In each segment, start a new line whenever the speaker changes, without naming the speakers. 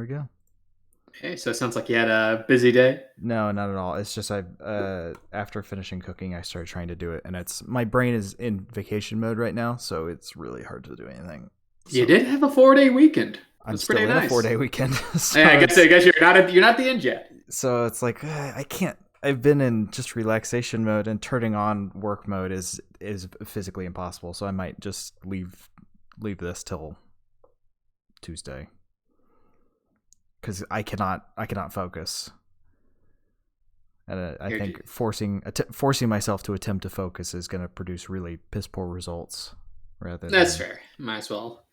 we go.
Hey, so it sounds like you had a busy day.
No, not at all. It's just after finishing cooking, I started trying to do it, and my brain is in vacation mode right now, so it's really hard to do anything.
You
So
did have a 4-day weekend.
I'm
That's
still
pretty
in a
nice.
4-day weekend. So
Hey, I guess you're not the end yet.
so it's like I can't. I've been in just relaxation mode, and turning on work mode is physically impossible. So I might just leave this till Tuesday because I cannot focus. And I
Here,
think forcing myself to attempt to focus is going to produce really piss poor results.
that's fair. Might as well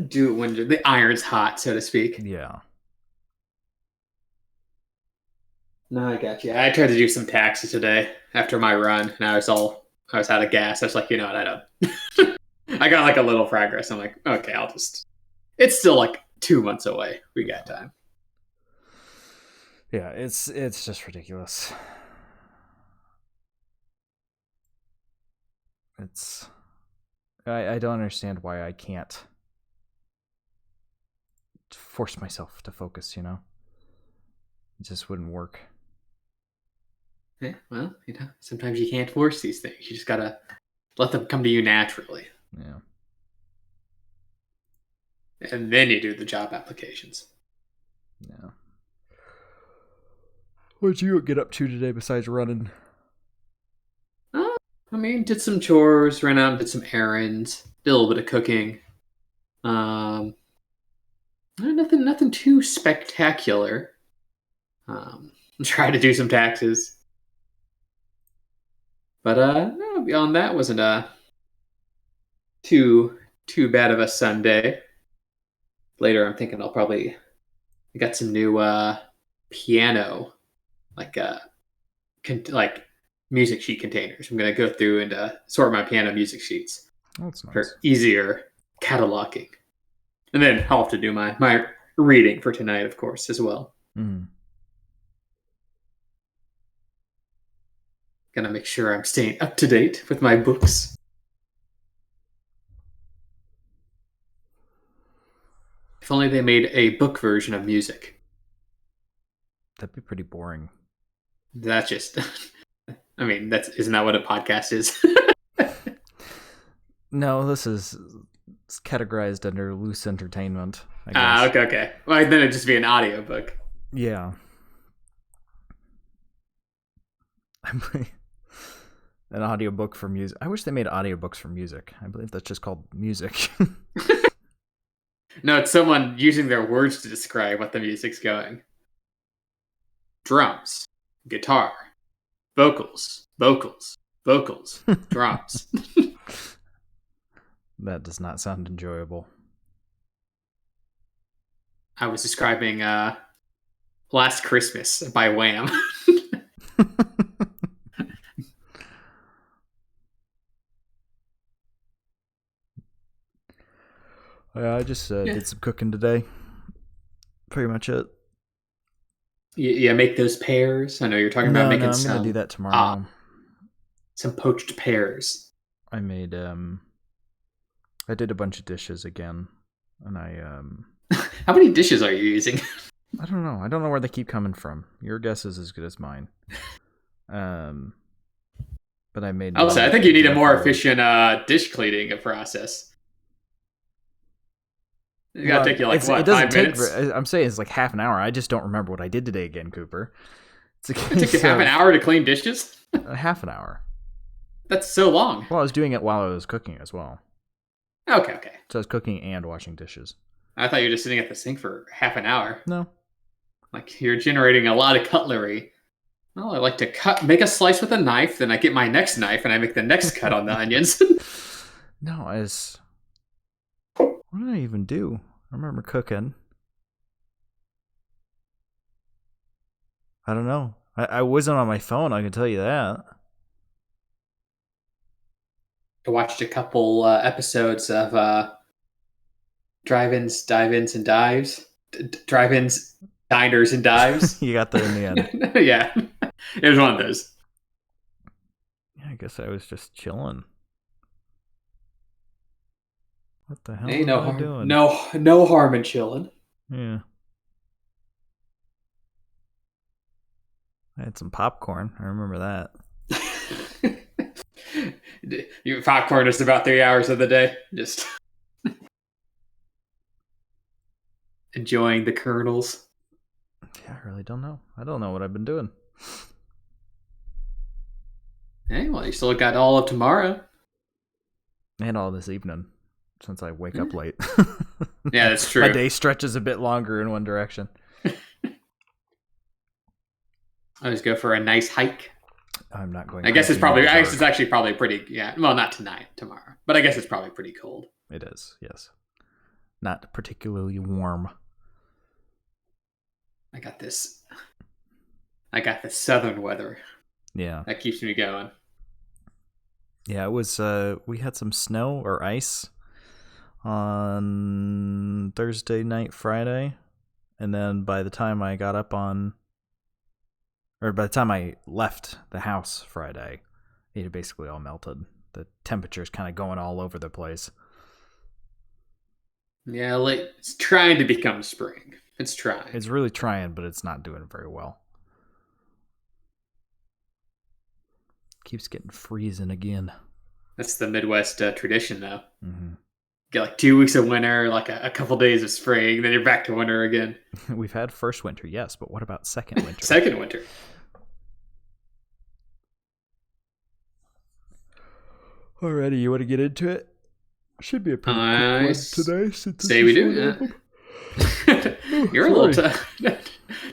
do it when the iron's hot, so to speak.
Yeah.
No, I got you. I tried to do some taxes today after my run, and I was out of gas. I was like, you know what, I don't. I got like a little progress. I'm like, okay, I'll just. It's still like 2 months away. We got time.
Yeah, it's just ridiculous. I don't understand why I can't force myself to focus, It just wouldn't work.
Yeah, well, sometimes you can't force these things. You just gotta let them come to you naturally.
Yeah.
And then you do the job applications.
Yeah. What'd you get up to today besides running?
Did some chores, ran out and did some errands, did a little bit of cooking. Nothing too spectacular. Tried to do some taxes. But no, beyond that wasn't too bad of a Sunday. Later, I'm thinking I got some new piano, like like music sheet containers. I'm gonna go through and sort my piano music sheets
That's nice.
for easier cataloging, and then I'll have to do my reading for tonight, of course, as well. Gonna make sure I'm staying up to date with my books. If only they made a book version of music.
That'd be pretty boring.
That's just. Isn't that what a podcast is?
No, this is categorized under loose entertainment, I guess.
Okay. Well, then it'd just be an audiobook.
Yeah. An audiobook for music. I wish they made audiobooks for music. I believe that's just called music.
No, it's someone using their words to describe what the music's going. Drums, guitar, vocals, drums.
That does not sound enjoyable.
I was describing Last Christmas by Wham.
I just did some cooking today. Pretty much it.
Yeah, make those pears. I know you're talking about making
I'm gonna do that tomorrow.
Some poached pears.
I made I did a bunch of dishes again, and
How many dishes are you using?
I don't know. I don't know where they keep coming from. Your guess is as good as mine. But I made.
Also, I think you need a more efficient dish cleaning process. It's gotta take you like what?
It doesn't
5 minutes?
I'm saying it's like half an hour. I just don't remember what I did today again, Cooper.
It took you half an hour to clean dishes?
Half an hour.
That's so long.
Well, I was doing it while I was cooking as well.
Okay.
So I was cooking and washing dishes.
I thought you were just sitting at the sink for half an hour.
No.
Like you're generating a lot of cutlery. Well, I like to make a slice with a knife, then I get my next knife and I make the next cut on the onions.
No, what did I even do? I remember cooking. I don't know. I wasn't on my phone, I can tell you that.
I watched a couple episodes of drive-ins, dive-ins, and dives. Drive-ins, diners, and dives.
You got there in the end.
Yeah. It was one of those.
Yeah, I guess I was just chilling. What the hell
Ain't
am I doing?
No harm in chilling.
Yeah. I had some popcorn. I remember that.
Your popcorn is about 3 hours of the day. Just enjoying the kernels.
Yeah, I really don't know. I don't know what I've been doing.
Hey, well, you still got all of tomorrow.
And all this evening, since I wake up late.
Yeah, that's true.
My day stretches a bit longer in one direction.
I always go for a nice hike.
I'm not going.
I guess it's actually probably pretty. Yeah, well, not tonight, tomorrow, but I guess it's probably pretty cold.
It is, yes. Not particularly warm.
I got this southern weather.
Yeah,
that keeps me going.
Yeah, it was. We had some snow or ice on Thursday night, Friday, and then by the time I left the house Friday, it had basically all melted. The temperature's kind of going all over the place.
Yeah, it's trying to become spring. It's trying.
It's really trying, but it's not doing very well. Keeps getting freezing again.
That's the Midwest tradition, though.
Mm-hmm.
Get like 2 weeks of winter, like a couple days of spring, then you're back to winter again.
We've had first winter, yes, but what about second winter?
Second winter.
Alrighty, you want to get into it? Should be a pretty quick one today.
Say we do. You're a little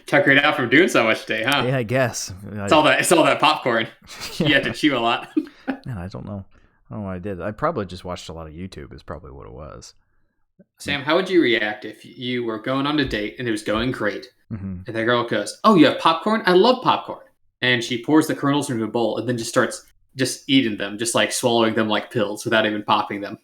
tuckered out from doing so much today, huh?
Yeah, I guess.
It's all that popcorn. You had to chew a lot.
Man, I don't know. I don't know what I did. I probably just watched a lot of YouTube is probably what it was.
Sam, how would you react if you were going on a date and it was going great,
mm-hmm.
and the girl goes, "Oh, you have popcorn? I love popcorn." And she pours the kernels into a bowl and then just starts eating them, just like swallowing them like pills without even popping them.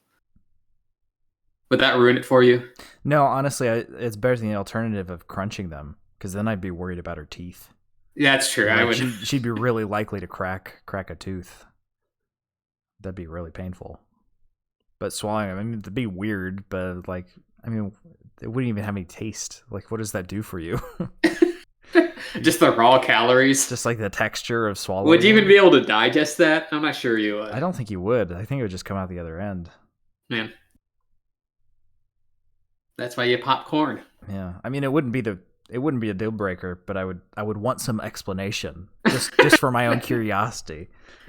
Would that ruin it for you?
No, honestly, it's better than the alternative of crunching them, because then I'd be worried about her teeth.
Yeah, that's true.
Like,
I would.
She'd be really likely to crack a tooth. That'd be really painful. But swallowing them, I mean, it'd be weird, but like, I mean, it wouldn't even have any taste. Like, what does that do for you?
Just the raw calories.
Just like the texture of swallowing.
Would you even be able to digest that? I'm not sure you would.
I don't think you would. I think it would just come out the other end.
Man. That's why you pop corn.
Yeah. I mean, it wouldn't be a deal breaker, but I would want some explanation. Just for my own curiosity.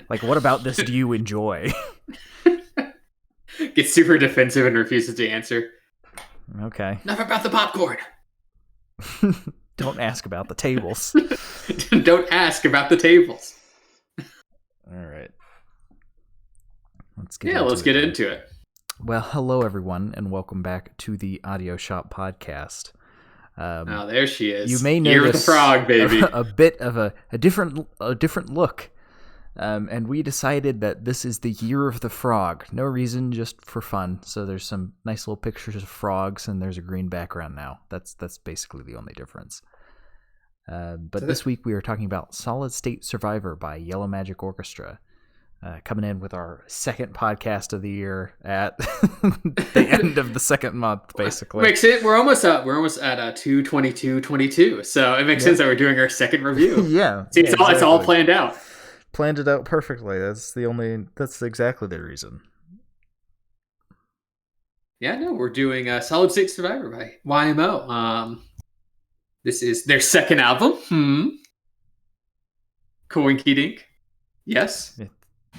Like, what about this do you enjoy?
Gets super defensive and refuses to answer.
Okay.
Enough about the popcorn.
Don't ask about the tables.
Don't ask about the tables.
All right. Let's get into it. Well, hello everyone, and welcome back to the Audio Shop podcast.
Oh, there she is.
You may notice
Year of the Frog, baby.
a bit of a different look. And we decided that this is the Year of the Frog. No reason, just for fun. So there's some nice little pictures of frogs, and there's a green background now. That's basically the only difference. But this week we are talking about Solid State Survivor by Yellow Magic Orchestra. Coming in with our second podcast of the year at the end of the second month, basically.
Makes it. We're almost at 2/22/22, so it makes sense that we're doing our second review.
Yeah,
see, it's all planned out.
Planned it out perfectly. That's exactly the reason.
Yeah, no, we're doing Solid State Survivor by YMO. This is their second album. Coinky Dink. Yes.
Yeah.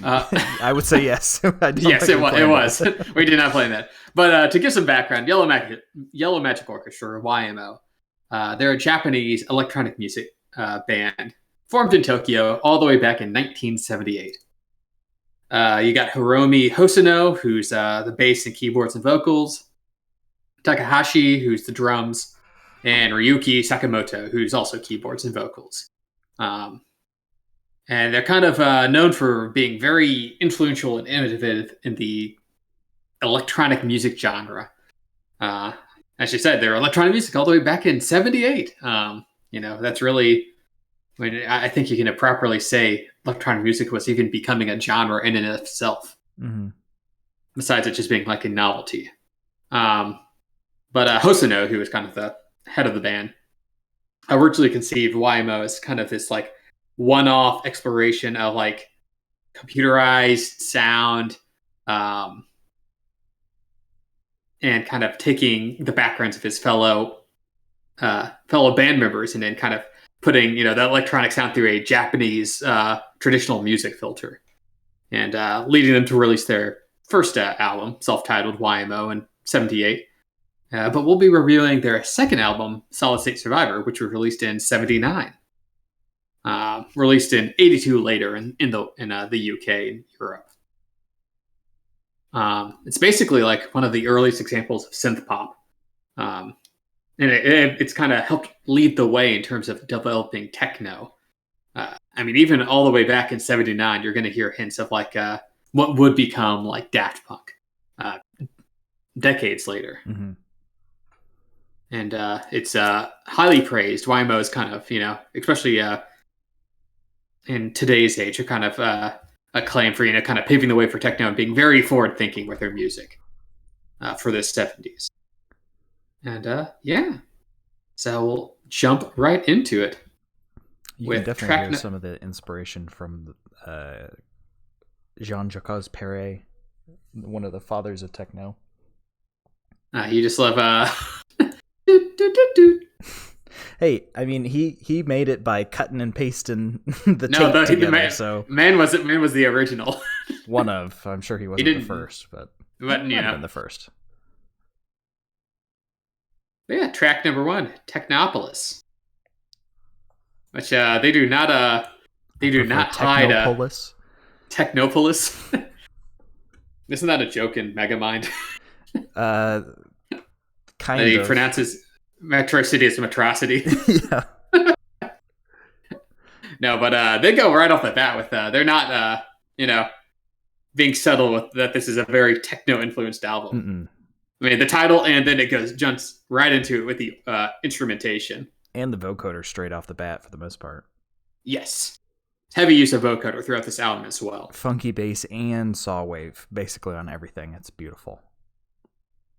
I would say yes.
Yes, it was. We did not plan that. But to give some background, Yellow Magic Orchestra, or YMO, they're a Japanese electronic music band formed in Tokyo all the way back in 1978. You got Hiromi Hosono, who's the bass and keyboards and vocals, Takahashi, who's the drums, and Ryuki Sakamoto, who's also keyboards and vocals. And they're kind of known for being very influential and innovative in the electronic music genre. As you said, they're electronic music all the way back in 78. That's really, I think you can properly say electronic music was even becoming a genre in and of itself.
Mm-hmm.
Besides it just being like a novelty. But Hosono, who was kind of the head of the band, originally conceived YMO as kind of this like one-off exploration of like computerized sound, and kind of taking the backgrounds of his fellow band members and then kind of putting that electronic sound through a Japanese traditional music filter, and leading them to release their first album, self-titled YMO, in '78. But we'll be reviewing their second album, Solid State Survivor, which was released in '79. Released in '82 later in the UK and Europe. It's basically like one of the earliest examples of synth pop. And it's kind of helped lead the way in terms of developing techno. I mean, even all the way back in '79, you're going to hear hints of like what would become like Daft Punk decades later.
Mm-hmm.
And it's highly praised. YMO is kind of, especially in today's age, are kind of acclaimed for, kind of paving the way for techno and being very forward-thinking with their music for the '70s. And yeah, so we'll jump right into it.
You can definitely hear some of the inspiration from Jean-Jacques Perret, one of the fathers of techno.
You just love...
Hey, I mean, he made it by cutting and pasting the tape together. So
man was the original.
One of, I'm sure he wasn't the first, but might have been the first.
But yeah, track number 1, Technopolis, which they do not hide
Technopolis.
Technopolis. Isn't that a joke in Megamind?
Kind
of. He
of.
pronounces Metro City as Metrocity.
Yeah.
No, but they go right off the bat with they're not being subtle with that. This is a very techno-influenced album.
Mm-mm.
I mean, the title, and then it jumps right into it with the instrumentation
and the vocoder straight off the bat for the most part.
Yes, heavy use of vocoder throughout this album as well.
Funky bass and saw wave, basically on everything. It's beautiful.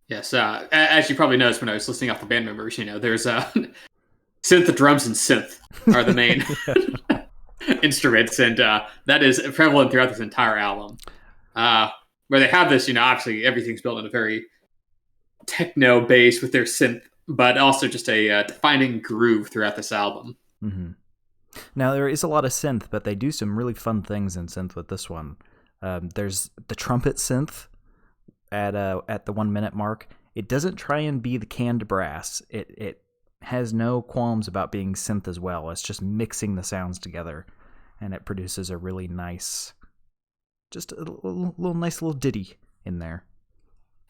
Yes, as you probably noticed when I was listing off the band members, there's synth, drums, and synth are the main instruments, and that is prevalent throughout this entire album. Where they have this, obviously everything's built in a very techno base with their synth, but also just a defining groove throughout this album.
Mm-hmm. Now, there is a lot of synth, but they do some really fun things in synth with this one. There's the trumpet synth at the 1 minute mark. It doesn't try and be the canned brass. It has no qualms about being synth as well. It's just mixing the sounds together, and it produces a really nice, just a nice little ditty in there.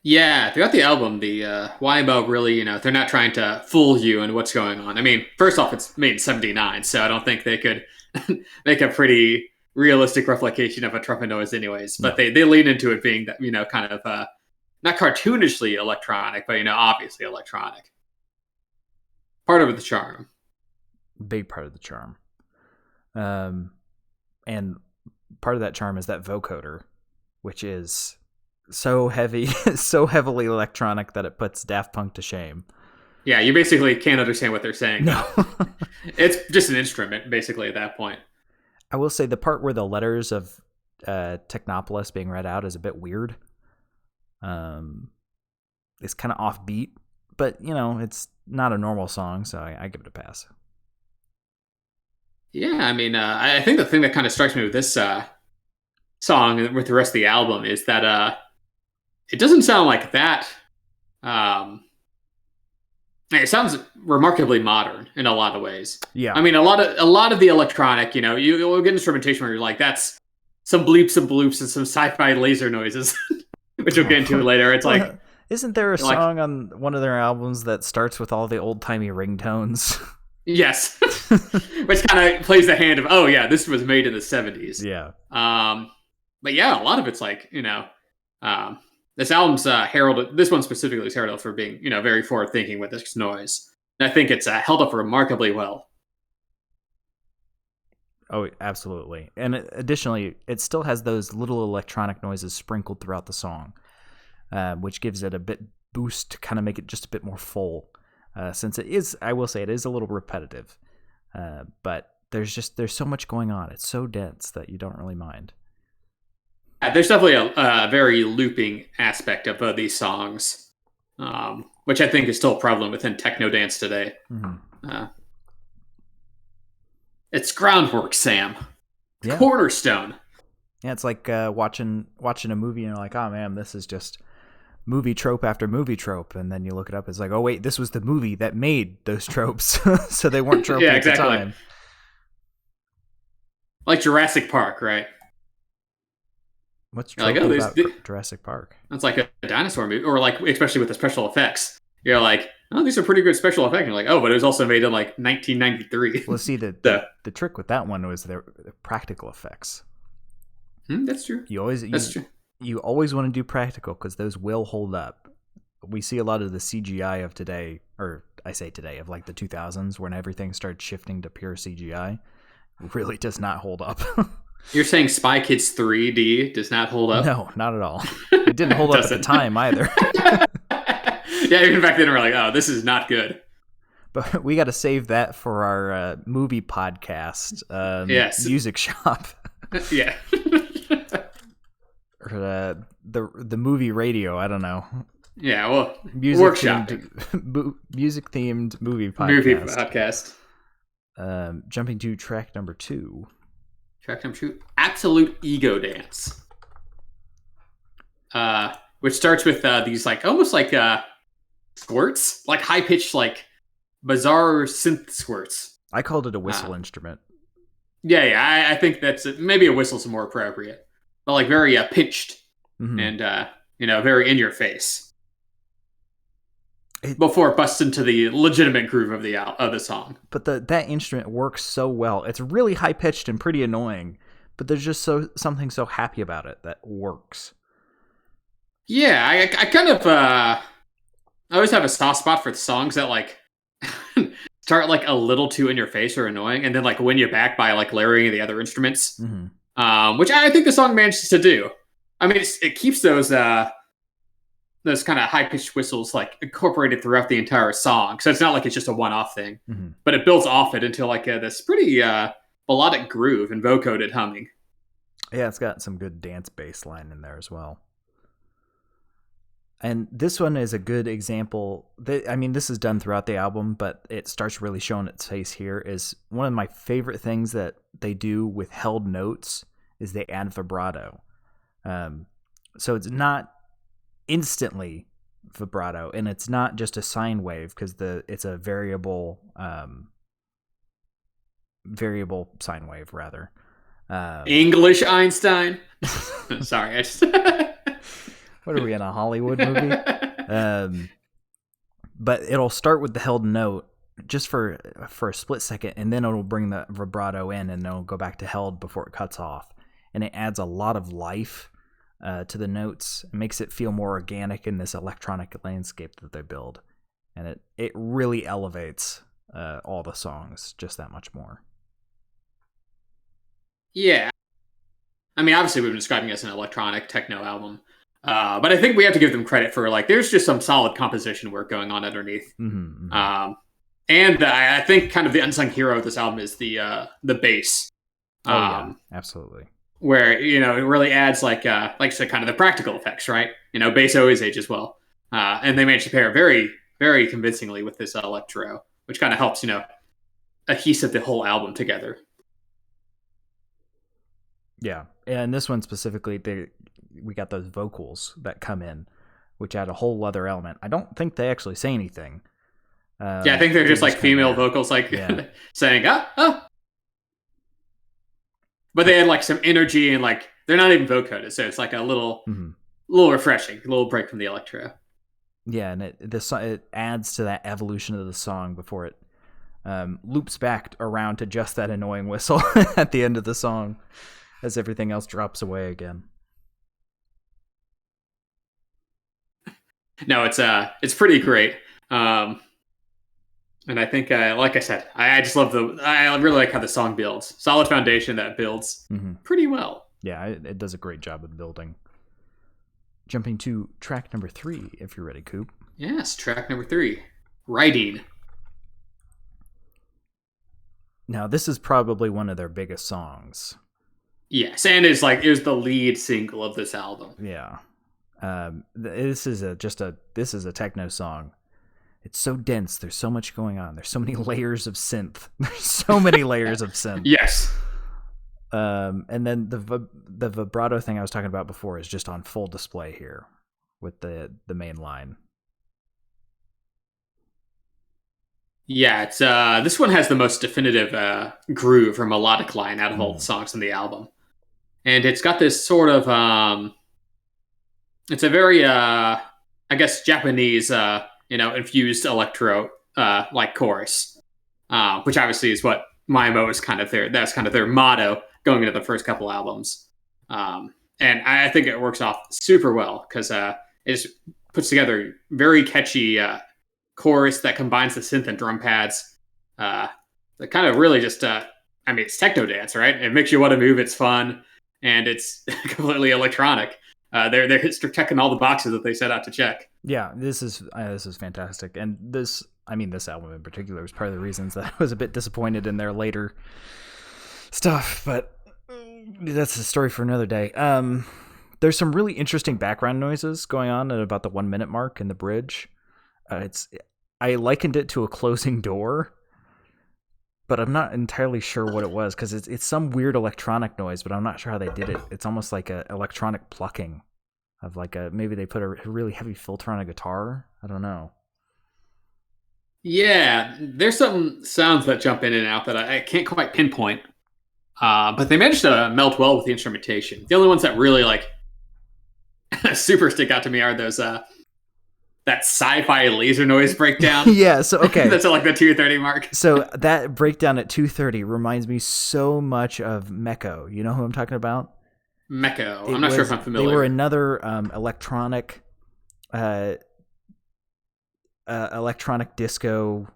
Yeah, throughout the album, the YMO really, they're not trying to fool you in what's going on. I mean, first off, it's made in '79, so I don't think they could make a pretty realistic replication of a trumpet noise anyways. But they lean into it being that, kind of not cartoonishly electronic, but, obviously electronic. Part of the charm.
Big part of the charm. And part of that charm is that vocoder, which is so heavy, so heavily electronic that it puts Daft Punk to shame.
Yeah, you basically can't understand what they're saying.
No.
It's just an instrument, basically, at that point.
I will say the part where the letters of Technopolis being read out is a bit weird. It's kind of offbeat, but, it's not a normal song, so I give it a pass.
Yeah, I mean, I think the thing that kind of strikes me with this song and with the rest of the album is that it doesn't sound like that. It sounds remarkably modern in a lot of ways.
Yeah,
I mean, a lot of the electronic, you'll get instrumentation where you're like, that's some bleeps and bloops and some sci-fi laser noises, which we'll get into later. It's like,
isn't there a song on one of their albums that starts with all the old timey ringtones?
Yes, which kind of plays the hand of, oh yeah, this was made in the '70s.
Yeah.
But yeah, a lot of it's like, this album's heralded. This one specifically is heralded for being, very forward thinking with this noise. And I think it's held up remarkably well.
Oh, absolutely. And additionally, it still has those little electronic noises sprinkled throughout the song, which gives it a bit boost to kind of make it just a bit more full. since it is, I will say, it is a little repetitive, but there's so much going on. It's so dense that you don't really mind.
There's definitely a very looping aspect of these songs, which I think is still prevalent within techno dance today.
Mm-hmm.
It's groundwork, Sam.
Yeah.
Cornerstone.
Yeah, it's like watching a movie and you're like, oh man, this is just movie trope after movie trope, and then you look it up, it's like, oh wait, this was the movie that made those tropes, so they weren't tropey at the time.
Like Jurassic Park, right?
What's tropey about Jurassic Park?
It's like a dinosaur movie, or like especially with the special effects. You're like, oh, these are pretty good special effects. And you're like, oh, but it was also made in like 1993.
Well, see, the trick with that one was the practical effects.
That's true.
You always want to do practical because those will hold up. We see a lot of the CGI of today, or I say today, of like the 2000s, when everything started shifting to pure CGI. Really does not hold up.
You're saying Spy Kids 3D does not hold up?
No, not at all. It didn't hold up at the time either.
Yeah, even back then we're like, oh, this is not good.
But we got to save that for our movie podcast,
yes.
Music Shop.
Yeah.
Or the movie radio, I don't know.
Yeah, well,
music-themed movie podcast. Jumping to track number 2.
Track number 2, Absolute Ego Dance. Which starts with these like almost like squirts, like high pitched, like bizarre synth squirts.
I called it a whistle instrument.
Yeah, I think that's maybe a whistle's more appropriate, but like very pitched and very in your face. Before it busts into the legitimate groove of the song.
But that instrument works so well. It's really high pitched and pretty annoying, but there's just something so happy about it that works.
Yeah, I kind of I always have a soft spot for songs that like start like a little too in your face or annoying, and then like win you back by like layering the other instruments, which I think the song manages to do. I mean, it keeps those kind of high pitched whistles like incorporated throughout the entire song, so it's not like it's just a one off thing, but it builds off it into like this pretty melodic groove and vocoded humming.
Yeah, it's got some good dance bass line in there as well. And this one is a good example. This is done throughout the album, but it starts really showing its face here. Is one of my favorite things that they do with held notes is they add vibrato. So it's not instantly vibrato, and it's not just a sine wave because it's a variable sine wave rather.
English Einstein. Sorry, I just.
What are we in, a Hollywood movie? But it'll start with the held note just for a split second, and then it'll bring the vibrato in, and it'll go back to held before it cuts off. And it adds a lot of life to the notes. It makes it feel more organic in this electronic landscape that they build. And it really elevates all the songs just that much more.
Yeah. I mean, obviously we've been describing it as an electronic techno album. But I think we have to give them credit for like there's just some solid composition work going on underneath. And I think kind of the unsung hero of this album is the bass.
Yeah, absolutely.
Where it really adds like I said, kind of the practical effects, right? Bass always ages well, and they managed to pair very, very convincingly with this electro, which kind of helps adhesive the whole album together.
Yeah, and this one specifically, we got those vocals that come in, which add a whole other element. I don't think they actually say anything.
I think they're just like female vocals, like saying ah. But they had like some energy and like they're not even vocoded, so it's like a little refreshing, a little break from the electro.
Yeah, and it adds to that evolution of the song before it loops back around to just that annoying whistle at the end of the song, as everything else drops away again.
No, it's pretty great. And I think, like I said, I just love I really like how the song builds. Solid foundation that builds pretty well.
Yeah, it does a great job of building. Jumping to track number 3, if you're ready, Coop.
Yes, track number 3. writing.
Now, this is probably one of their biggest songs.
Yes, and it's like it was the lead single of this album.
Yeah. This is a techno song. It's so dense. There's so much going on. There's so many layers of synth. There's so many layers of synth.
Yes.
And then the vibrato thing I was talking about before is just on full display here with the main line.
Yeah, it's this one has the most definitive groove or melodic line out of all the songs on the album. And it's got this sort of it's a very I guess Japanese infused electro like chorus. Which obviously is what Maimo is kind of that's kind of their motto going into the first couple albums. And I think it works off super well because it just puts together very catchy chorus that combines the synth and drum pads. That kind of really just, it's techno dance, right? It makes you want to move. It's fun, and it's completely electronic. They're checking all the boxes that they set out to check.
Yeah, this is fantastic, and this album in particular was part of the reasons that I was a bit disappointed in their later stuff, but that's a story for another day. There's some really interesting background noises going on at about the 1 minute mark in the bridge. I likened it to a closing door, but I'm not entirely sure what it was because it's some weird electronic noise, but I'm not sure how they did it. It's almost like a electronic plucking of maybe they put a really heavy filter on a guitar. I don't know.
Yeah, there's some sounds that jump in and out that I can't quite pinpoint, but they managed to meld well with the instrumentation. The only ones that really super stick out to me are those that sci-fi laser noise breakdown.
Yeah, so okay.
That's at the 2:30 mark.
So that breakdown at 2:30 reminds me so much of Meko. You know who I'm talking about?
Meko. I'm not sure if I'm familiar.
They were another electronic disco.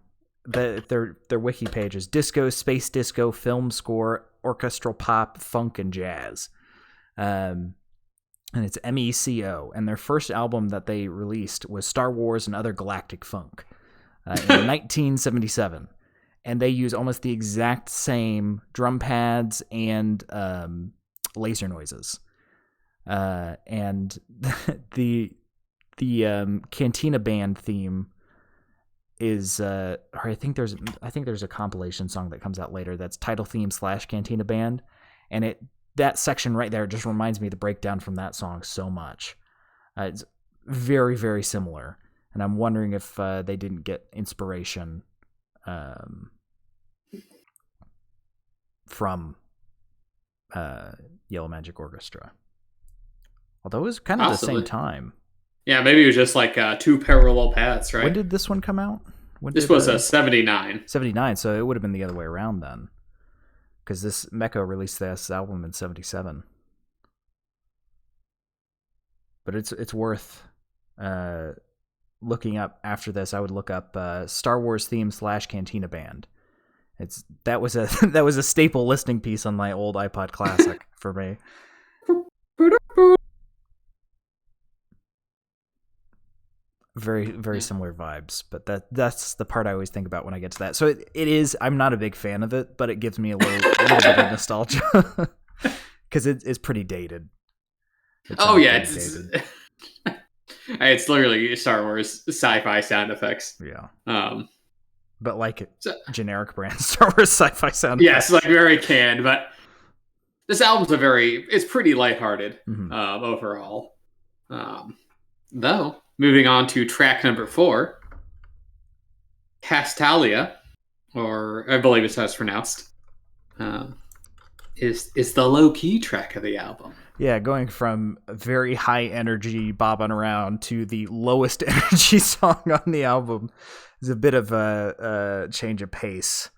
Their wiki page is disco, space disco, film score, orchestral pop, funk, and jazz. And it's MECO, and their first album that they released was Star Wars and Other Galactic Funk in 1977. And they use almost the exact same drum pads and laser noises. And the Cantina Band theme is I think there's a compilation song that comes out later that's title theme / Cantina Band, and that section right there just reminds me of the breakdown from that song so much. It's very, very similar. And I'm wondering if they didn't get inspiration from Yellow Magic Orchestra. Although it was kind of
Possibly.
the same time.
Yeah, maybe it was just two parallel paths, right?
When did this one come out?
This was a 79.
79, so it would have been the other way around then. Because this Meko released this album in 77. But it's worth looking up after this. I would look up Star Wars theme / Cantina Band. That was a staple listening piece on my old iPod Classic for me. Very, very similar vibes, but that's the part I always think about when I get to that. So it is. I'm not a big fan of it, but it gives me a little bit of nostalgia because it's pretty dated.
It's literally Star Wars sci-fi sound effects.
Yeah. But generic brand Star Wars sci-fi sound effects.
Yes, very canned. But this album's it's pretty lighthearted overall. Though. Moving on to track number 4, Castalia, or I believe it's how it's pronounced, is the low-key track of the album.
Yeah, going from a very high energy bobbing around to the lowest energy song on the album is a bit of a change of pace.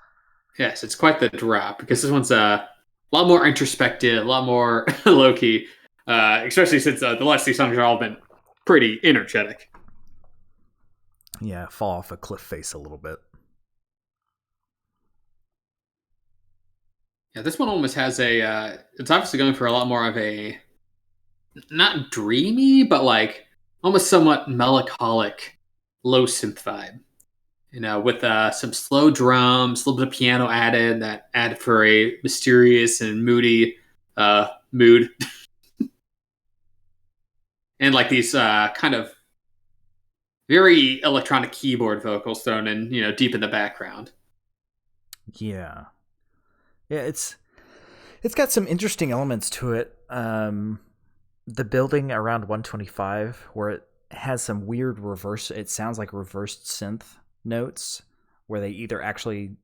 Yes, it's quite the drop because this one's a lot more introspective, a lot more low-key, especially since the last 2 songs have all been pretty energetic.
Yeah, fall off a cliff face a little bit.
Yeah, this one almost has it's obviously going for a lot more of a, not dreamy, but almost somewhat melancholic, low synth vibe. with some slow drums, a little bit of piano added that add for a mysterious and moody mood, and like these kind of very electronic keyboard vocals thrown in, deep in the background.
Yeah. Yeah, it's got some interesting elements to it. The building around 125 where it has some weird reverse, it sounds like reversed synth notes where they either actually,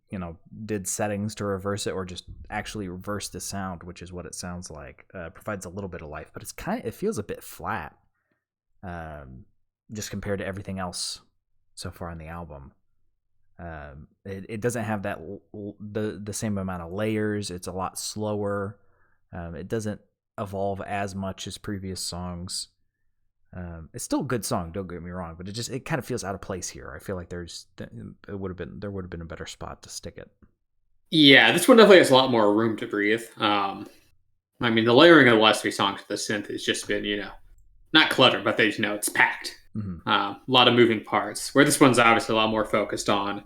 did settings to reverse it or just actually reverse the sound, which is what it sounds like. Provides a little bit of life, but it feels a bit flat. Just compared to everything else so far on the album. It doesn't have the same amount of layers. It's a lot slower. It doesn't evolve as much as previous songs. It's still a good song, don't get me wrong, but it kind of feels out of place here. I feel like there would have been a better spot to stick it.
Yeah, this one definitely has a lot more room to breathe. I mean, the layering of the last three songs with the synth has just been, not cluttered, but it's packed.
Mm-hmm.
A lot of moving parts. Where this one's obviously a lot more focused on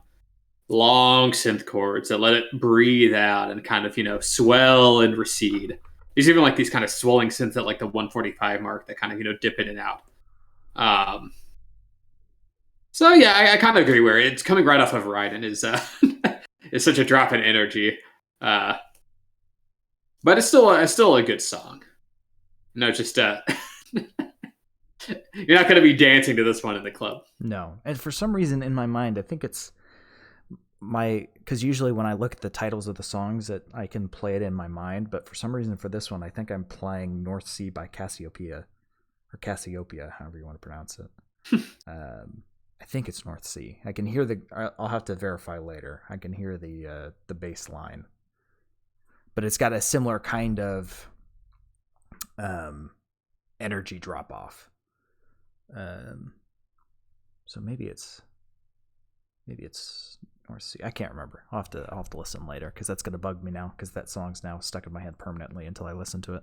long synth chords that let it breathe out and kind of, swell and recede. There's even like these kind of swelling synths at like the 145 mark that kind of, dip in and out. So yeah, I kind of agree where it's coming right off of Raiden is such a drop in energy. But it's still a good song. Just you're not going to be dancing to this one in the club.
No. And for some reason in my mind, I think it's because usually when I look at the titles of the songs that I can play it in my mind, but for some reason for this one, I think I'm playing North Sea by Cassiopeia, however you want to pronounce it. I think it's North Sea. I can hear I'll have to verify later. I can hear the bass line, but it's got a similar kind of energy drop off. So maybe it's North Sea. I can't remember. I'll have to listen later because that's gonna bug me now because that song's now stuck in my head permanently until I listen to it.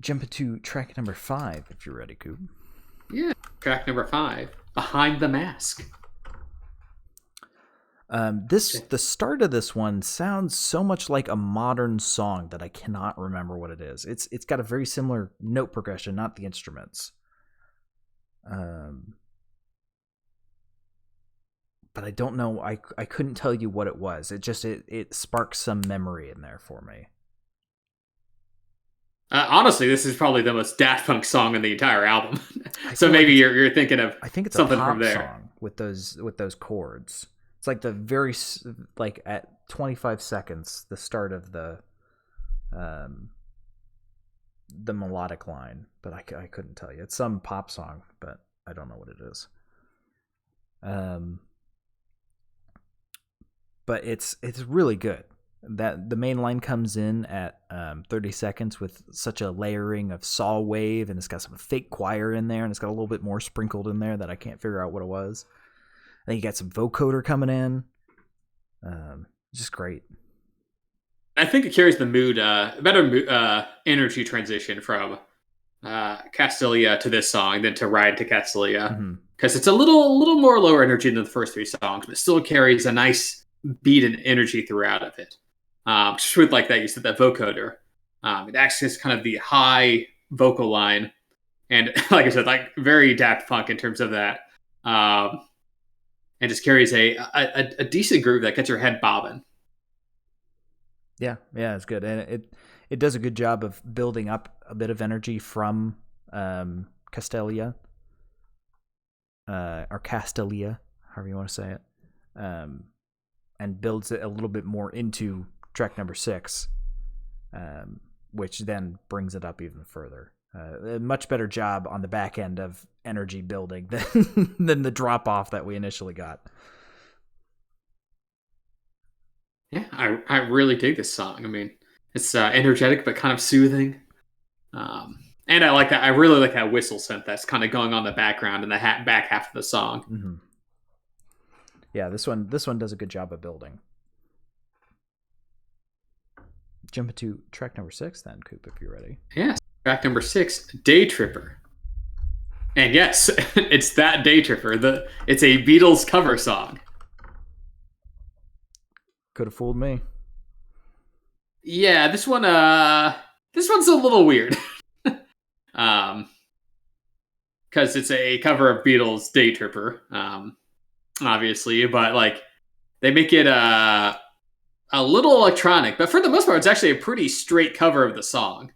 Jump into track number 5 if you're ready, Coop.
Yeah, track number 5, Behind the Mask.
The start of this one sounds so much like a modern song that I cannot remember what it is. It's got a very similar note progression, not the instruments. But I don't know. I couldn't tell you what it was. It sparks some memory in there for me.
Honestly, this is probably the most Daft Punk song in the entire album. So maybe you're thinking of
I think it's
something
a pop
from there.
Song with those chords. It's like the very like at 25 seconds the start of the melodic line, but I couldn't tell you. It's some pop song, but I don't know what it is. But it's really good. That the main line comes in at 30 seconds with such a layering of saw wave, and it's got some fake choir in there, and it's got a little bit more sprinkled in there that I can't figure out what it was. And you got some vocoder coming in. Just great.
I think it carries the mood, better energy transition from Castelia to this song than to Ride to Castelia, because it's a little more lower energy than the first three songs, but it still carries a nice beat and energy throughout of it. Just with like that, you said that vocoder. It acts as kind of the high vocal line, and like I said, like very Daft Punk in terms of that, and just carries a decent groove that gets your head bobbing.
Yeah, it's good, and it does a good job of building up a bit of energy from Castelia, or Castelia, however you want to say it, and builds it a little bit more into track number 6, which then brings it up even further. A much better job on the back end of energy building than the drop off that we initially got.
Yeah, I really dig this song. I mean, it's energetic but kind of soothing, and I like that. I really like that whistle synth that's kind of going on in the background in the back half of the song.
Mm-hmm. Yeah, this one does a good job of building. Jump into track number 6 then, Coop, if you're ready.
Yes, track number 6, Day Tripper. And yes, it's that Day Tripper. It's a Beatles cover song.
Could have fooled me.
Yeah, this one's a little weird. Because it's a cover of Beatles' Day Tripper, obviously, but like they make it a little electronic, but for the most part, it's actually a pretty straight cover of the song.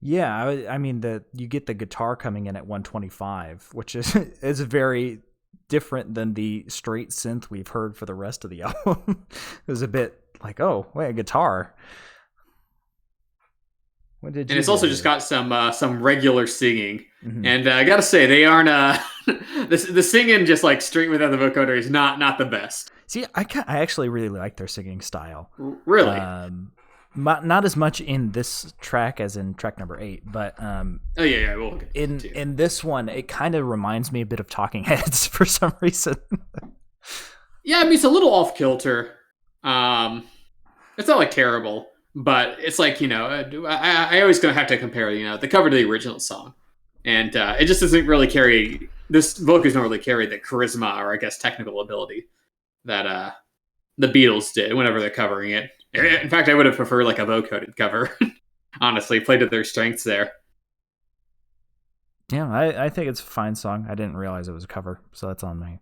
Yeah, I mean you get the guitar coming in at 125, which is very different than the straight synth we've heard for the rest of the album. It was a bit like, oh, wait, a guitar.
And it's also just got some regular singing, and I gotta say they aren't the singing just like straight without the vocoder is not the best.
See, I actually really like their singing style.
Really,
not as much in this track as in track number 8, but
oh yeah, we'll
in this one it kind of reminds me a bit of Talking Heads for some reason.
Yeah, I mean it's a little off kilter. It's not like terrible. But it's like, I always gonna have to compare, the cover to the original song, and it just doesn't really carry. This vocals don't really carry the charisma or I guess technical ability that the Beatles did whenever they're covering it. In fact, I would have preferred like a vocoded cover. Honestly, played to their strengths there.
Yeah, I think it's a fine song. I didn't realize it was a cover, so that's on me.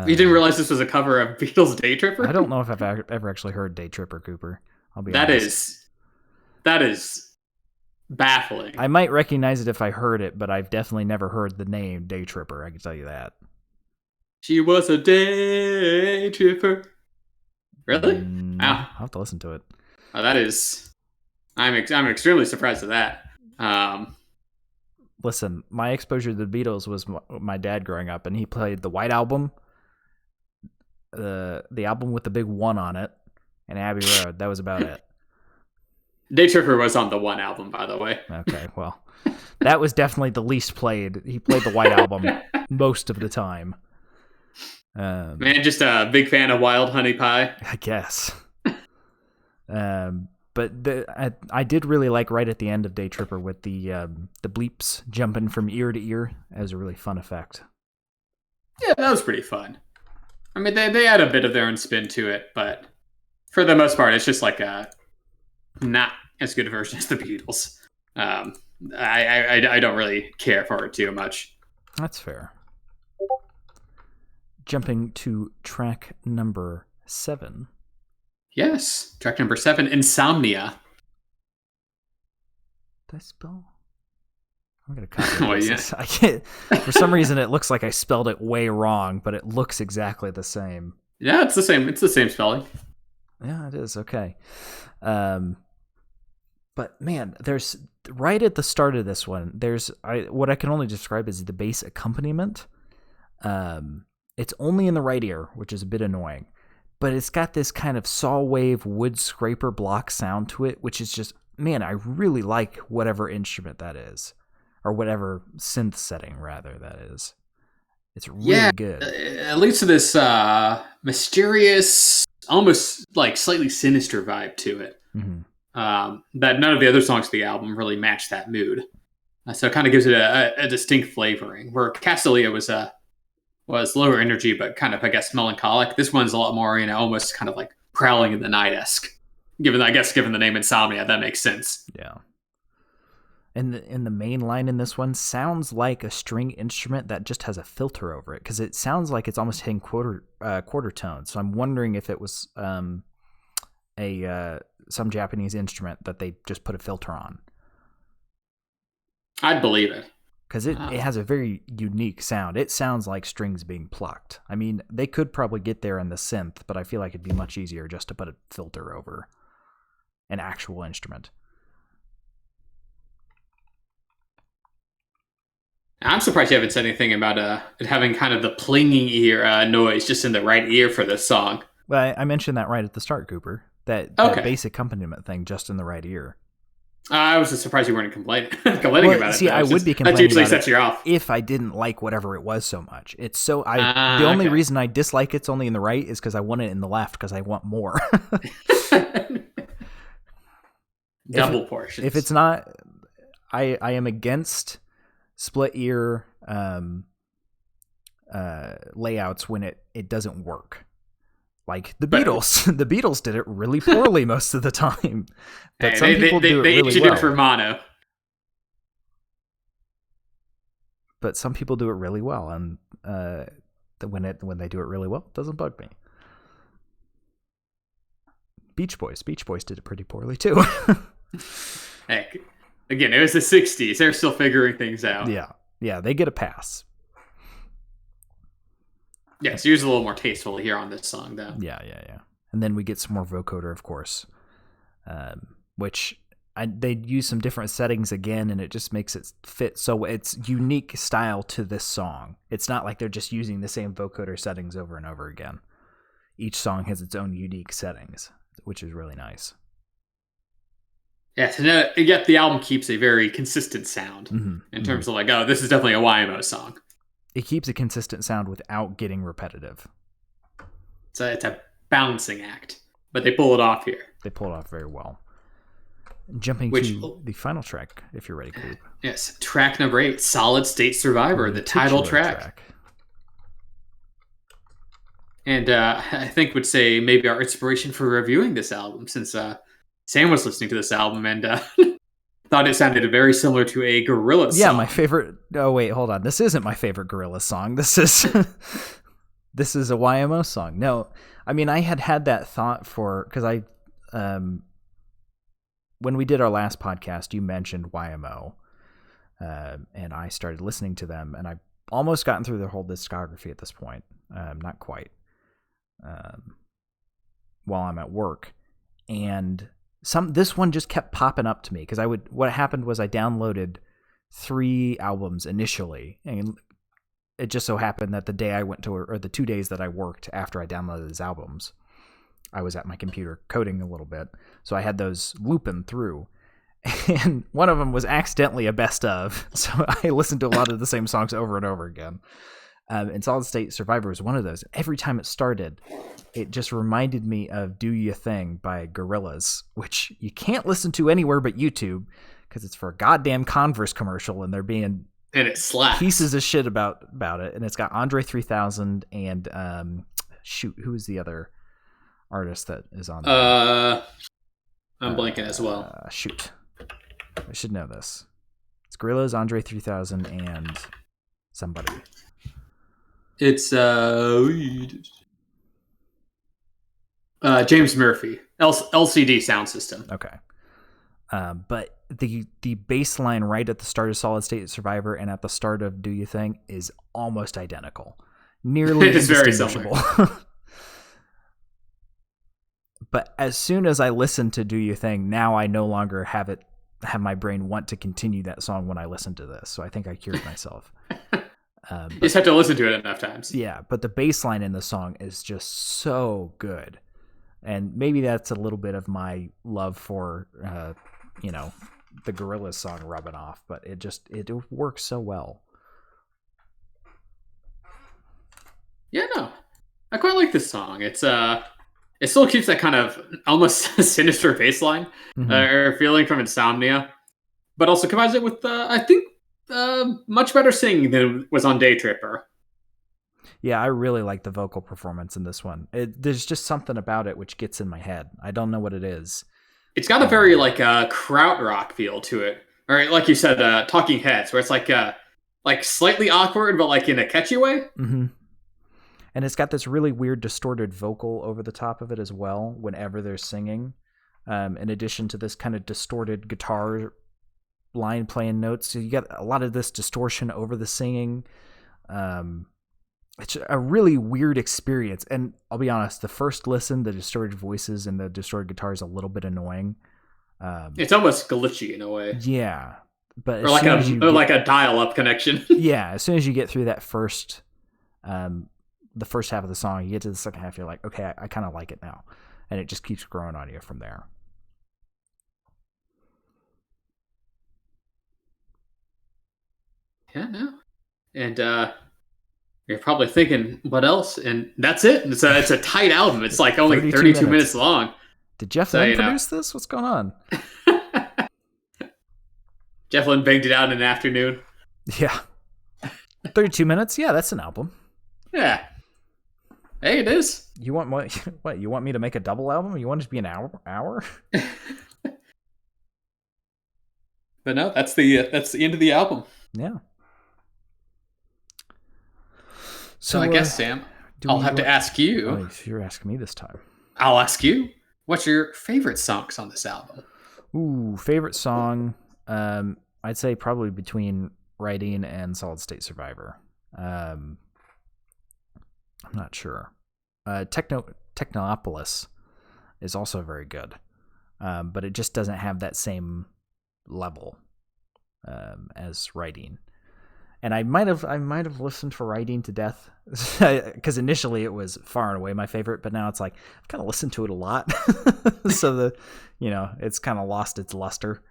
You didn't realize this was a cover of Beatles' Day Tripper?
I don't know if I've ever actually heard Day Tripper, Cooper. I'll be honest.
That is baffling.
I might recognize it if I heard it, but I've definitely never heard the name Day Tripper. I can tell you that.
She was a day tripper. Really? Wow.
I'll have to listen to it.
Oh, that is. I'm extremely surprised at that.
Listen, my exposure to the Beatles was my dad growing up, and he played the White Album, the album with the big 1 on it, and Abbey Road. That was about it.
Day Tripper was on the 1 album, by the way.
Okay, well, that was definitely the least played. He played the White Album most of the time.
Man, just a big fan of Wild Honey Pie.
I guess. But I did really like right at the end of Day Tripper with the bleeps jumping from ear to ear. That was a really fun effect.
Yeah, that was pretty fun. I mean, they add a bit of their own spin to it, but for the most part, it's just like a not as good a version as the Beatles. I don't really care for it too much.
That's fair. Jumping to track number 7.
Yes, track number 7, Insomnia.
Did I spell? I'm gonna copy
well,
this. I can't. For some reason, it looks like I spelled it way wrong, but it looks exactly the same.
Yeah, it's the same. It's the same spelling.
Yeah, it is. Okay. But man, there's right at the start of this one, there's what I can only describe as the bass accompaniment. It's only in the right ear, which is a bit annoying, but it's got this kind of saw wave wood scraper block sound to it, which is just, man, I really like whatever instrument that is, or whatever synth setting rather that is. It's really good.
It leads to this mysterious, almost like slightly sinister vibe to it.
Mm-hmm.
That none of the other songs of the album really match that mood. So it kind of gives it a distinct flavoring. Where Castalia was lower energy, but kind of, I guess, melancholic. This one's a lot more, almost kind of like Prowling in the Night-esque. Given the name Insomnia, that makes sense.
Yeah. And the main line in this one sounds like a string instrument that just has a filter over it, because it sounds like it's almost hitting quarter tones. So I'm wondering if it was some Japanese instrument that they just put a filter on.
I'd believe it.
Because it has a very unique sound. It sounds like strings being plucked. I mean, they could probably get there in the synth, but I feel like it'd be much easier just to put a filter over an actual instrument.
I'm surprised you haven't said anything about it having kind of the plinging ear noise just in the right ear for this song.
Well, I mentioned that right at the start, Cooper. That bass accompaniment thing just in the right ear.
I was just surprised you weren't complaining about it.
See, I would be complaining
that usually
about
sets
it
you off.
if I didn't like whatever it was so much. It's so the only reason I dislike it's only in the right is because I want it in the left because I want more.
Double portions.
If it's not, I am against split ear layouts when it doesn't work. Like the Beatles. The Beatles did it really poorly most of the time. But some people do it really well.
It for mono.
But some people do it really well, and when they do it really well, it doesn't bug me. Beach Boys did it pretty poorly too.
Heck, again, it was the 60s. They're still figuring things out.
Yeah, they get a pass.
Yeah, so yours a little more tasteful here on this song, though.
Yeah. And then we get some more vocoder, of course, which they use some different settings again, and it just makes it fit. So it's unique style to this song. It's not like they're just using the same vocoder settings over and over again. Each song has its own unique settings, which is really nice.
Yes, and yet the album keeps a very consistent sound in terms of like, oh, this is definitely a YMO song.
It keeps a consistent sound without getting repetitive.
It's a balancing act, but they pull it off here.
They pull it off very well. Jumping to the final track, if you're ready, Coop.
Yes, track number 8, Solid State Survivor, the title track. And I think would say maybe our inspiration for reviewing this album, since Sam was listening to this album and thought it sounded very similar to a Gorillaz song.
Yeah, my favorite. Oh wait, hold on. This isn't my favorite Gorillaz song. This is this is a YMO song. No, I mean I had that thought because I when we did our last podcast, you mentioned YMO, and I started listening to them, and I almost gotten through their whole discography at this point. Not quite. While I'm at work, and this one just kept popping up to me because what happened was I downloaded 3 albums initially, and it just so happened that the day I went to, or the 2 days that I worked after I downloaded these albums, I was at my computer coding a little bit, so I had those looping through, and one of them was accidentally a best of, so I listened to a lot of the same songs over and over again. And Solid State Survivor was one of those. Every time it started, it just reminded me of Do Ya Thing by Gorillaz, which you can't listen to anywhere but YouTube because it's for a goddamn Converse commercial, and they're being
and it slaps.
Pieces of shit about it. And it's got Andre 3000 and who is the other artist that is on there?
I'm blanking as well.
I should know this. It's Gorillaz, Andre 3000, and somebody.
It's James Murphy, LCD Sound System.
Okay. But the bass line right at the start of Solid State Survivor and at the start of Do You Thing is almost identical. Nearly
it is very similar.
But as soon as I listen to Do You Thing, now I no longer have my brain want to continue that song when I listen to this. So I think I cured myself.
You just have to listen to it enough times.
Yeah, but the bass line in the song is just so good. And maybe that's a little bit of my love for, the Gorillaz song rubbing off, but it works so well.
Yeah, no, I quite like this song. It still keeps that kind of almost sinister bass line or feeling from Insomnia, but also combines it with, I think, much better singing than was on Day Tripper.
Yeah, I really like the vocal performance in this one. There's just something about it which gets in my head. I don't know what it is.
It's got a very krautrock feel to it, or like you said, Talking Heads, where it's like slightly awkward, but like in a catchy way.
Mm-hmm. And it's got this really weird distorted vocal over the top of it as well whenever they're singing. In addition to this kind of distorted guitar line playing notes, so you got a lot of this distortion over the singing. It's a really weird experience, and I'll be honest, the first listen, the distorted voices and the distorted guitar is a little bit annoying.
It's almost glitchy in a way.
Yeah, but
or like a dial-up connection.
Yeah, as soon as you get through that first the first half of the song, you get to the second half, you're like, okay, I kind of like it now, and it just keeps growing on you from there.
Yeah, no. And you're probably thinking, what else? And that's it. It's a tight album. It's like only 32 minutes long.
Did Jeff Lynne produce this? What's going on?
Jeff Lynne banged it out in an afternoon.
Yeah. 32 minutes? Yeah, that's an album.
Yeah. Hey, it is.
You want what? You want me to make a double album? You want it to be an hour?
But no, that's the end of the album.
Yeah.
So I guess, Sam, I'll have to ask you.
Oh, you're asking me this time.
I'll ask you. What's your favorite songs on this album?
Ooh, favorite song? I'd say probably between Writing and Solid State Survivor. I'm not sure. Technopolis is also very good, but it just doesn't have that same level as Writing. And I might have listened to Writing to death because initially it was far and away my favorite, but now it's like I've kind of listened to it a lot, so it's kind of lost its luster.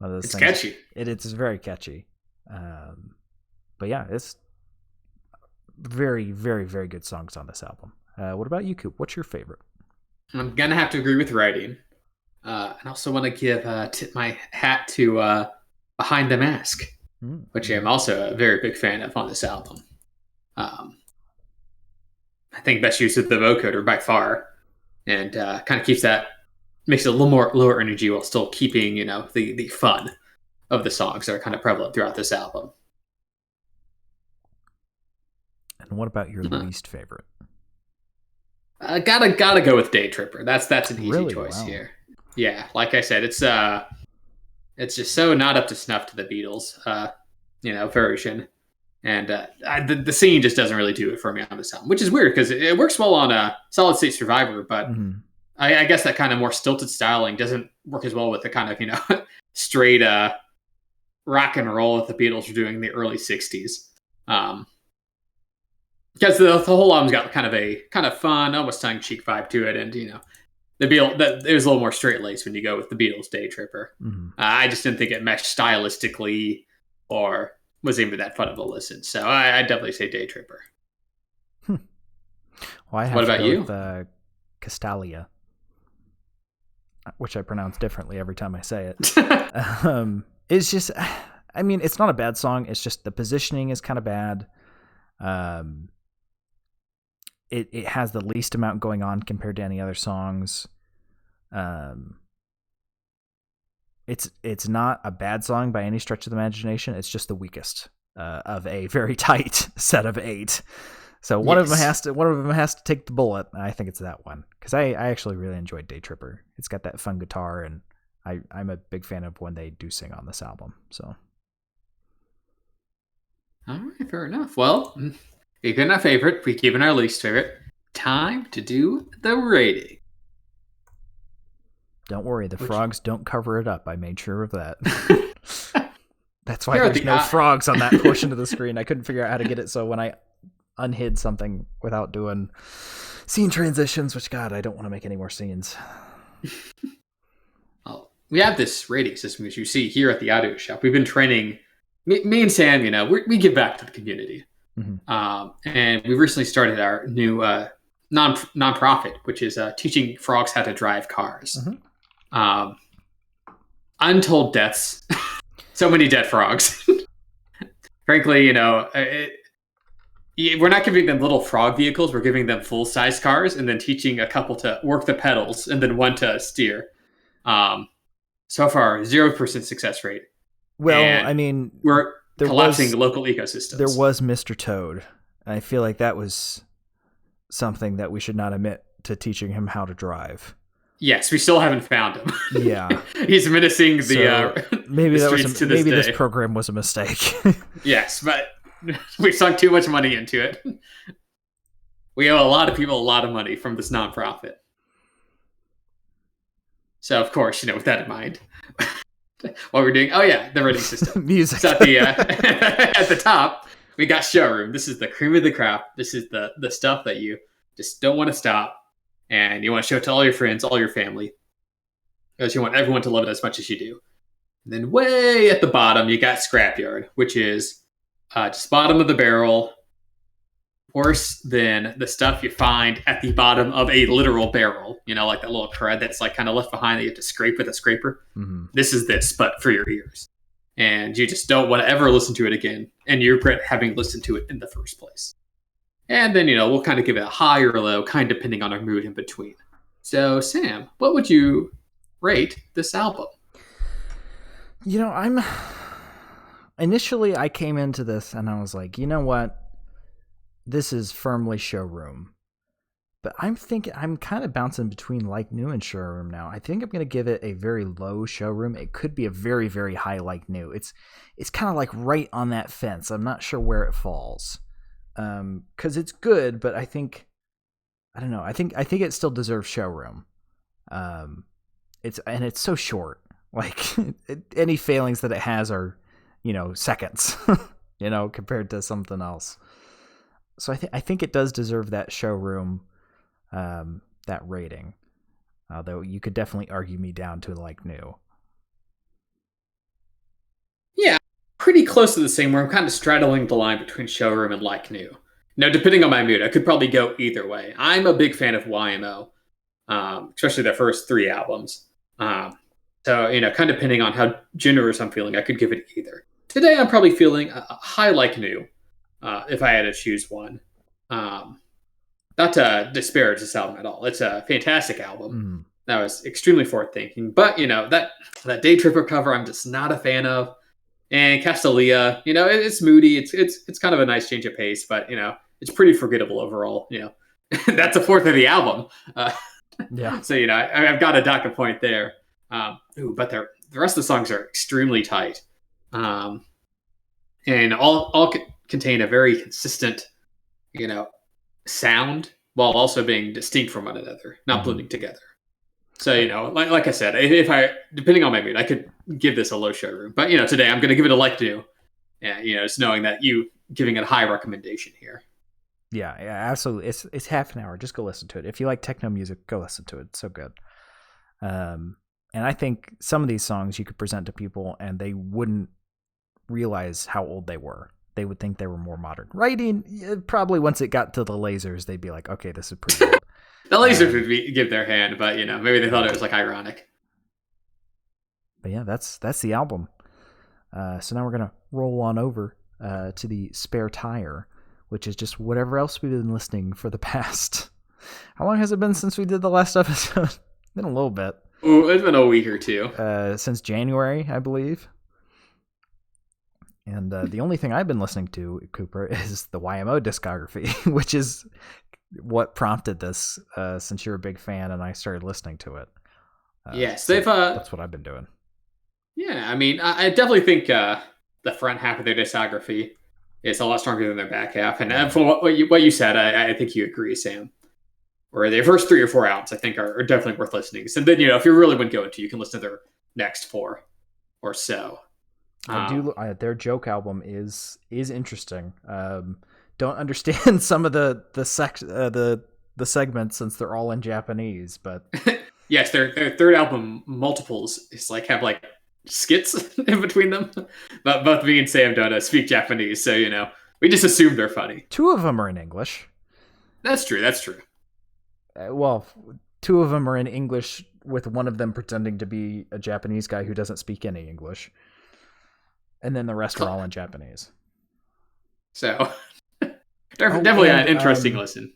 It's catchy.
It's very catchy, but yeah, it's very, very, very good songs on this album. What about you, Coop? What's your favorite?
I'm gonna have to agree with Writing, and I also want to tip my hat to Behind the Mask. Which I'm also a very big fan of on this album. I think best use of the vocoder by far, and kind of makes it a little more lower energy while still keeping the fun of the songs that are kind of prevalent throughout this album.
And what about your least favorite?
Gotta go with Day Tripper. That's an easy choice
wow.
here. Yeah, like I said, it's just so not up to snuff to the Beatles, version, and the scene just doesn't really do it for me on this album, which is weird because it works well on Solid State Survivor, but I guess that kind of more stilted styling doesn't work as well with the kind of straight rock and roll that the Beatles were doing in the early '60s, because the whole album's got kind of fun, almost tongue-in-cheek vibe to it, and the Beatles, it was a little more straight-laced when you go with the Beatles' Day Tripper. I just didn't think it meshed stylistically or was even that fun of a listen. So I'd definitely say Day Tripper.
Well, what about you? With Castalia, which I pronounce differently every time I say it. It's just, I mean, it's not a bad song. It's just the positioning is kind of bad. It has the least amount going on compared to any other songs. It's not a bad song by any stretch of the imagination. It's just the weakest of a very tight set of 8. So one of them has to take the bullet. And I think it's that one because I actually really enjoyed Day Tripper. It's got that fun guitar, and I'm a big fan of when they do sing on this album. So,
all right, fair enough. Well, we've given our favorite, we've given our least favorite. Time to do the rating.
Don't worry, the frogs don't cover it up. I made sure of that. That's why there's no frogs on that portion of the screen. I couldn't figure out how to get it so when I unhid something without doing scene transitions, which, God, I don't want to make any more scenes.
Well, we have this rating system, as you see here at the audio shop. We've been training, me and Sam, we give back to the community. And we recently started our new non-profit, which is teaching frogs how to drive cars. Untold deaths. So many dead frogs. Frankly, we're not giving them little frog vehicles. We're giving them full-size cars and then teaching a couple to work the pedals and then one to steer. So far, 0% success rate.
Well,
and
I mean,
we're collapsing local ecosystems.
There was Mr. Toad. And I feel like that was something that we should not admit to teaching him how to drive.
Yes, we still haven't found him.
Yeah.
He's menacing the
maybe
the
that was
streets to this day.
This program was a mistake.
Yes, but we've sunk too much money into it. We owe a lot of people a lot of money from this nonprofit. So, of course, with that in mind, what we're doing, the rating system.
Music.
So at the top, we got Showroom. This is the cream of the crop. This is the stuff that you just don't want to stop. And you want to show it to all your friends, all your family. Because you want everyone to love it as much as you do. And then way at the bottom, you got Scrapyard, which is just bottom of the barrel. Worse than the stuff you find at the bottom of a literal barrel. Like that little crud that's like kind of left behind that you have to scrape with a scraper. This is this, but for your ears. and you just don't want to ever listen to it again, and you regret having listened to it in the first place. And then, we'll kind of give it a high or low, kind of depending on our mood in between. So, Sam, what would you rate this album?
Initially I came into this and I was like, you know what? This is firmly showroom. But I'm kind of bouncing between Like New and showroom now. I think I'm going to give it a very low showroom. It could be a very, very high Like New. It's kind of like right on that fence. I'm not sure where it falls. Cause it's good, but I don't know. I think it still deserves showroom. It's so short. Like any failings that it has are, seconds, compared to something else. So I think it does deserve that showroom, that rating. Although you could definitely argue me down to Like New.
Yeah, pretty close to the same, where I'm kind of straddling the line between showroom and Like New. Now, depending on my mood, I could probably go either way. I'm a big fan of YMO, especially their first 3 albums. So, kind of depending on how generous I'm feeling, I could give it either. Today, I'm probably feeling a high Like New, if I had to choose one. Not to disparage this album at all. It's a fantastic album. That was extremely forward-thinking. But, that Day Tripper cover, I'm just not a fan of. And Castalia, it's moody. It's kind of a nice change of pace, but, it's pretty forgettable overall. That's a fourth of the album.
Yeah.
So, I've got to dock a point there. But the rest of the songs are extremely tight. And all contain a very consistent, sound, while also being distinct from one another, not blending together. So, like I said, if I, depending on my mood, I could give this a low showroom. But, today I'm going to give it a Like New. And, just knowing that you giving it a high recommendation here.
Yeah, absolutely. It's half an hour. Just go listen to it. If you like techno music, go listen to it. It's so good. And I think some of these songs you could present to people and they wouldn't realize how old they were. They would think they were more modern. Writing, probably once it got to the lasers, they'd be like, okay, this is pretty old.
The lasers would give their hand, but, maybe they thought it was like ironic.
But yeah, that's the album. So now we're going to roll on over to the spare tire, which is just whatever else we've been listening for the past. How long has it been since we did the last episode? Been a little bit.
Ooh, it's been a week or two.
Since January, I believe. And the only thing I've been listening to, Cooper, is the YMO discography, which is what prompted this, since you're a big fan and I started listening to it.
Yes,
so that's what I've been doing.
Yeah, I mean, I definitely think the front half of their discography is a lot stronger than their back half. And from what you said, I think you agree, Sam. Or their first 3 or 4 albums, I think, are definitely worth listening. And then, if you really want to go into, you can listen to their next 4 or so.
Their joke album is interesting. Don't understand some of the segments since they're all in Japanese, but
yes, their third album, Multiples, is have skits in between them. But both me and Sam don't speak Japanese, so we just assume they're funny.
2 of them are in English.
That's true.
Well, 2 of them are in English, with one of them pretending to be a Japanese guy who doesn't speak any English. And then the rest are all in Japanese.
So, definitely an interesting listen.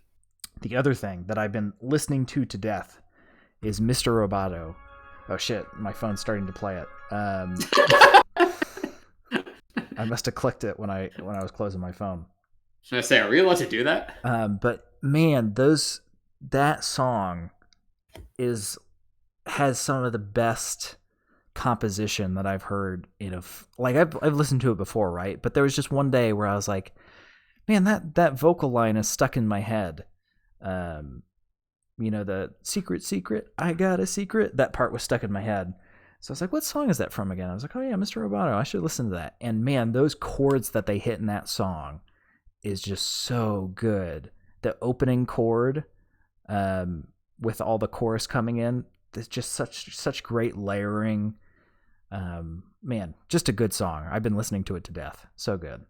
The other thing that I've been listening to death is Mr. Roboto. Oh shit, my phone's starting to play it. I must have clicked it when I was closing my phone.
Should I say, are we allowed to do that?
But man, that song has some of the best composition that I've heard I've listened to it before, right? But there was just one day where I was like, man, that vocal line is stuck in my head. The secret, I got a secret. That part was stuck in my head. So I was like, what song is that from again? I was like, oh yeah, Mr. Roboto. I should listen to that. And man, those chords that they hit in that song is just so good. The opening chord, with all the chorus coming in, there's just such great layering. Man, just a good song. I've been listening to it to death. So good.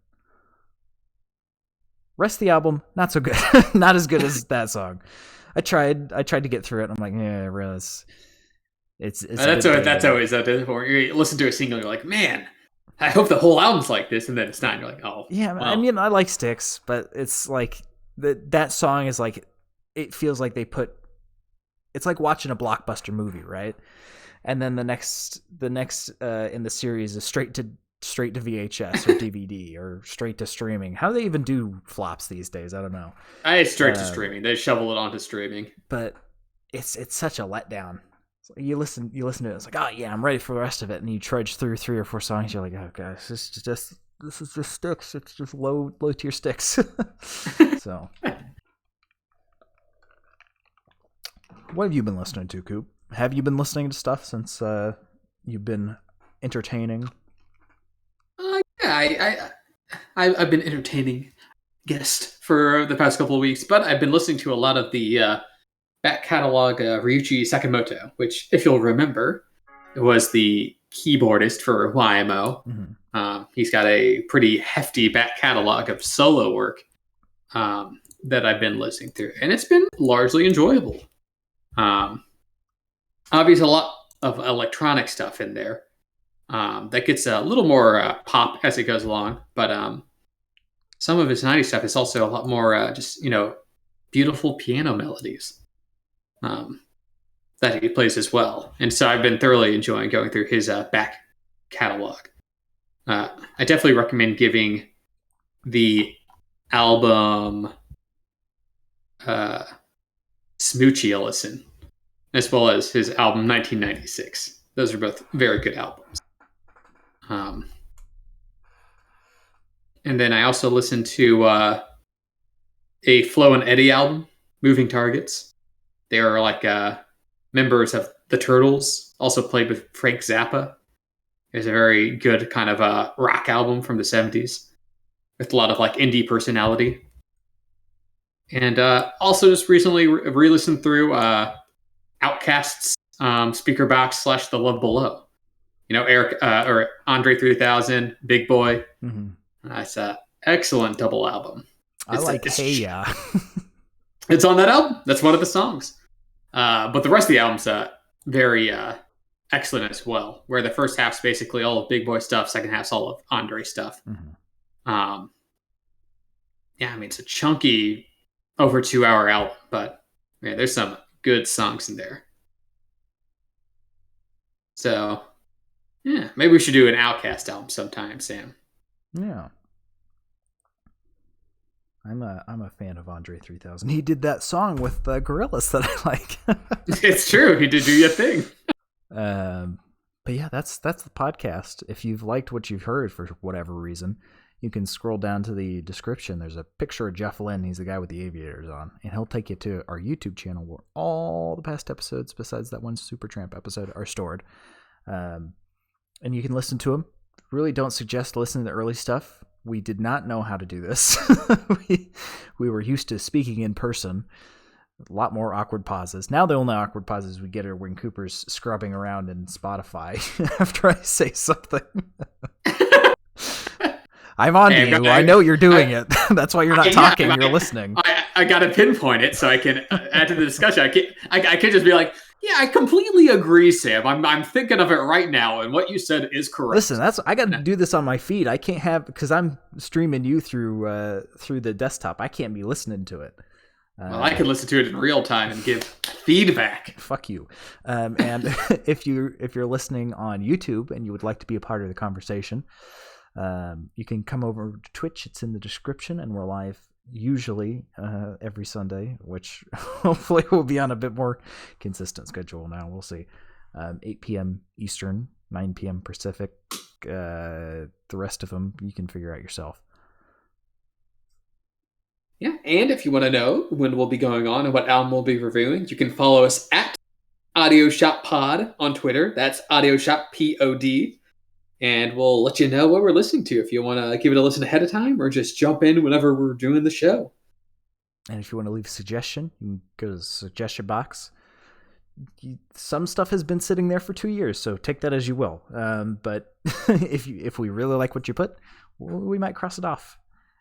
Rest of the album, not so good. Not as good as that song. I tried to get through it. And I'm like, yeah, really, it's
that's always that difficult. You listen to a single, you're like, man, I hope the whole album's like this, and then it's not. And you're like, oh,
Yeah,
well.
I mean, I like Styx, but it's like that song is like, it feels like they put. It's like watching a blockbuster movie, right? And then the next in the series is straight to VHS or DVD or straight to streaming. How do they even do flops these days? I don't know.
I straight to streaming. They shovel it onto streaming.
But it's such a letdown. You listen to it. It's like, oh yeah, I'm ready for the rest of it. And you trudge through 3 or 4 songs. You're like, oh gosh, this is just Sticks. It's just low tier Sticks. So, what have you been listening to, Coop? Have you been listening to stuff since you've been entertaining?
Yeah, I've been entertaining guest for the past couple of weeks, but I've been listening to a lot of the back catalog Ryuichi Sakamoto, which, if you'll remember, was the keyboardist for YMO.
Mm-hmm.
He's got a pretty hefty back catalog of solo work that I've been listening through, and it's been largely enjoyable. Obviously, a lot of electronic stuff in there that gets a little more pop as it goes along, but some of his 90s stuff is also a lot more just, beautiful piano melodies that he plays as well. And so I've been thoroughly enjoying going through his back catalog. I definitely recommend giving the album Smoochie a listen, as well as his album 1996. Those are both very good albums. And then I also listened to a Flo and Eddie album, Moving Targets. They are like members of the Turtles, also played with Frank Zappa. It's a very good kind of rock album from the 70s with a lot of like indie personality. And also just recently re-listened through Outkast's Speaker Box / The Love Below. Eric or Andre 3000, Big Boy.
Mm-hmm.
That's an excellent double album.
I like Hey Ya.
It's on that album. That's one of the songs. But the rest of the album's very excellent as well, where the first half's basically all of Big Boy stuff, second half's all of Andre stuff. Mm-hmm. Yeah, I mean, it's a chunky, over 2-hour album, but man, there's some good songs in there. So, yeah, maybe we should do an Outkast album sometime, Sam.
Yeah. I'm a fan of Andre 3000. He did that song with the Gorillaz that I like.
It's true. He did do your thing.
But yeah, that's the podcast. If you've liked what you've heard for whatever reason, you can scroll down to the description. There's a picture of Jeff Lynne. He's the guy with the aviators on, and he'll take you to our YouTube channel where all the past episodes, besides that one Supertramp episode, are stored. And you can listen to them. Really don't suggest listening to the early stuff. We did not know how to do this. we were used to speaking in person. A lot more awkward pauses. Now the only awkward pauses we get are when Cooper's scrubbing around in Spotify after I say something. I'm on to you. I know you're doing it. That's why you're not talking. You're listening.
I got to pinpoint it so I can add to the discussion. I can't just be like, yeah, I completely agree, Sam. I'm thinking of it right now, and what you said is correct.
Listen, I got to do this on my feed. I can't have, because I'm streaming you through the desktop. I can't be listening to it.
Well, I can listen to it in real time and give feedback.
Fuck you. And if you're listening on YouTube and you would like to be a part of the conversation, you can come over to Twitch. It's in the description, and we're live usually every Sunday, which hopefully will be on a bit more consistent schedule now. We'll see. 8 p.m. Eastern, 9 p.m. Pacific. The rest of them you can figure out yourself.
Yeah, and if you want to know when we'll be going on and what album we'll be reviewing, you can follow us at Audio Shop Pod on Twitter. That's Audio Shop POD. And we'll let you know what we're listening to if you want to give it a listen ahead of time or just jump in whenever we're doing the show.
And if you want to leave a suggestion, you can go to the suggestion box. Some stuff has been sitting there for 2 years, so take that as you will. But if we really like what you put, we might cross it off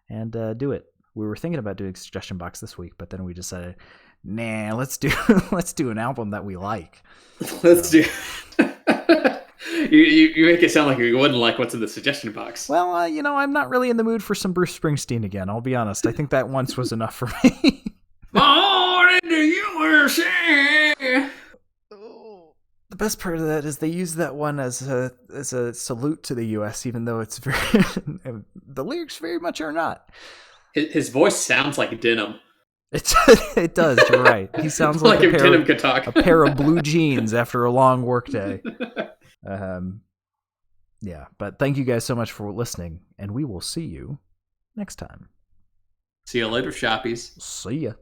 and do it. We were thinking about doing suggestion box this week, but then we decided, nah, let's do an album that we like.
Let's do. You make it sound like you wouldn't like what's in the suggestion box.
Well, I'm not really in the mood for some Bruce Springsteen again. I'll be honest. I think that once was enough for me.
Born in the USA.
The best part of that is they use that one as a salute to the U.S., even though it's very the lyrics very much are not.
His voice sounds like denim.
It does. You're right. He sounds like
if denim could talk.
a pair of blue jeans after a long workday. Yeah, but thank you guys so much for listening, and we will see you next time.
See you later, shoppies.
See ya.